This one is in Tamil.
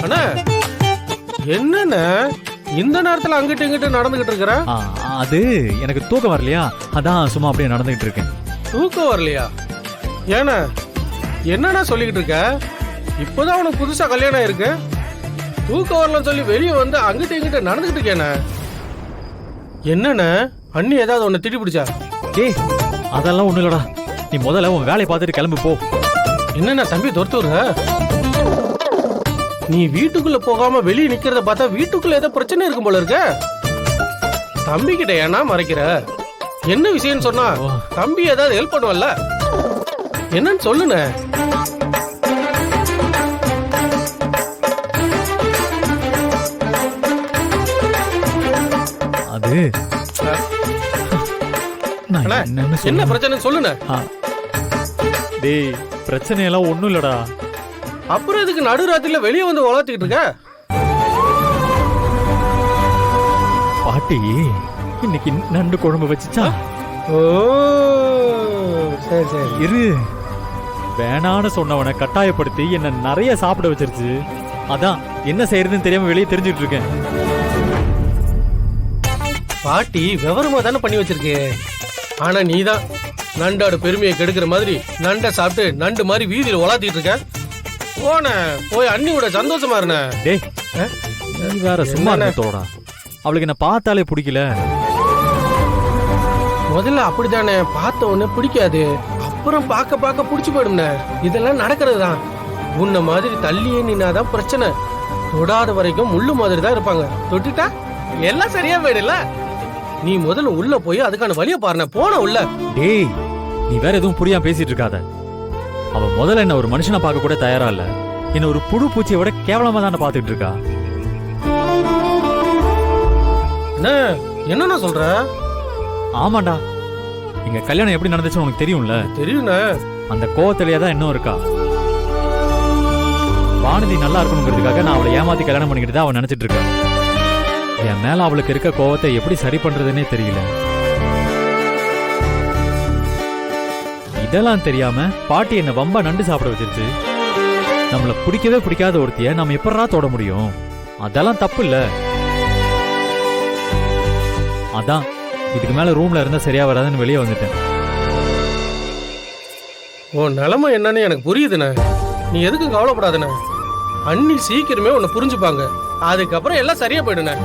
அண்ணா என்னண்ணா இந்த நேரத்துல அங்கிட்டு இங்கிட்டு நடந்துகிட்டு இருக்கிற? அது எனக்கு தூக்கம் வரலையா, அதான் சும்மா அப்படியே நடந்துகிட்டு இருக்கேன். தூக்கம் வரலையா? ஏன்னா என்னண்ணா சொல்லிக்கிட்டு இருக்க? இப்பதான் உனக்கு புதுசா கல்யாணம் இருக்கு, தூக்கம் வரலன்னு சொல்லி வெளியே வந்து அங்கிட்டு இங்கிட்டு நடந்துகிட்டு இருக்கேண்ணா. என்னண்ணா அண்ணி ஏதாவது உன்னை திட்டி பிடிச்சா? ஏய் அதெல்லாம் ஒண்ணு இல்லடா, நீ முதல்ல உன் வேலையை பார்த்துட்டு கிளம்பு போ. என்னண்ணா தம்பி துரத்துற? நீ வீட்டுக்குள்ள போகாம வெளியே நிக்கிறத பார்த்தா வீட்டுக்குள்ள ஏதோ பிரச்சனை இருக்கும் போல இருக்க. தம்பி கிட்ட ஏன்னா மறைக்கிற? என்ன விஷயம் சொன்னா தம்பி ஏதாவது ஹெல்ப் பண்ணுவல்ல, என்னன்னு சொல்லுன. அது என்ன பிரச்சனை சொல்லுன. டேய் பிரச்சனை எல்லாம் ஒண்ணும் இல்லடா. அப்புறம் இதுக்கு நடுராத்திரில வெளியே வந்து வளர்த்துக்கிட்டு இருக்க? பாட்டி இன்னைக்கு நண்டு குழம்பு வச்சுச்சா. ஓ சரி சரி இரு. வேணான்னு சொன்னவனை கட்டாயப்படுத்தி என்ன நிறைய சாப்பிட வச்சிருச்சு. அதான் என்ன செய்யறதுன்னு தெரியாம வெளியே தெரிஞ்சுட்டு இருக்கேன். பாட்டி விவரமா தானே பண்ணி வச்சிருக்கு. ஆனா நீதான் நண்டோட பெருமையை கெடுக்கிற மாதிரி நண்டை சாப்பிட்டு நண்டு மாதிரி வீதியில் உலாத்திட்டு இருக்க. போன போய் அண்ணியோட சந்தோஷமா இருன. டேய் நீ வேற சும்மா தோடா, அவளுக்கு என்ன பார்த்தாலே பிடிக்கல. முதல்ல அப்படித்தானே, பார்த்த உடனே பிடிக்காது, அப்புறம் பார்க்க பார்க்க பிடிச்சு போயிடும்னே. இதெல்லாம் நடக்கிறது தான். உன்ன மாதிரி தள்ளியே நின்னாதான் பிரச்சனை. தொடாத வரைக்கும் முள்ளு மாதிரி தான் இருப்பாங்க, தொட்டுட்டா எல்லாம் சரியா போயிடல. நீ முதல்ல உள்ள போய் அதுக்கான வழியை பாருன. போன உள்ள. டேய் நீ வேற எதுவும் புரியாம பேசிட்டு இருக்காத. அவ முதல்ல என்ன ஒரு மனுஷனை பார்க்க கூட தயாரா இல்ல, என்ன ஒரு புழு பூச்சியை விட கேவலமா தானே பாத்துட்டு இருக்கா. என்ன சொல்ற? ஆமாண்டா, எங்க கல்யாணம் எப்படி நடந்துச்சுன்னு உனக்கு தெரியும்ல. தெரியும்ண்ணே. அந்த கோவத்திலேயே தான் இன்னும் இருக்கா. வானதி நல்லா இருக்கணுங்கிறதுக்காக நான் அவளை ஏமாத்தி கல்யாணம் பண்ணிக்கிட்டு தான் அவன் நினைச்சிட்டு இருக்கா. என் மேல அவளுக்கு இருக்க கோவத்தை எப்படி சரி பண்றதுன்னே தெரியல. இதெல்லாம் தெரியாம பாட்டி என்ன வம்பா நண்டு சாப்பிட வச்சிருச்சு. நம்மள பிடிக்கவே பிடிக்காத ஒருத்திய நம்ம எப்படா தொட முடியும்? அதெல்லாம் தப்பு இல்ல. அதான் இதுக்கு மேல ரூம்ல இருந்தா சரியா வராதுன்னு வெளியே வந்துட்டேன். உன் நிலைமை என்னன்னு எனக்கு புரியுதுண்ணே. நீ எதுக்கும் கவலைப்படாதுண்ணே. அண்ணி சீக்கிரமே உன்னை புரிஞ்சுப்பாங்க. அதுக்கப்புறம் எல்லாம் சரியா போயிடுண்ணே.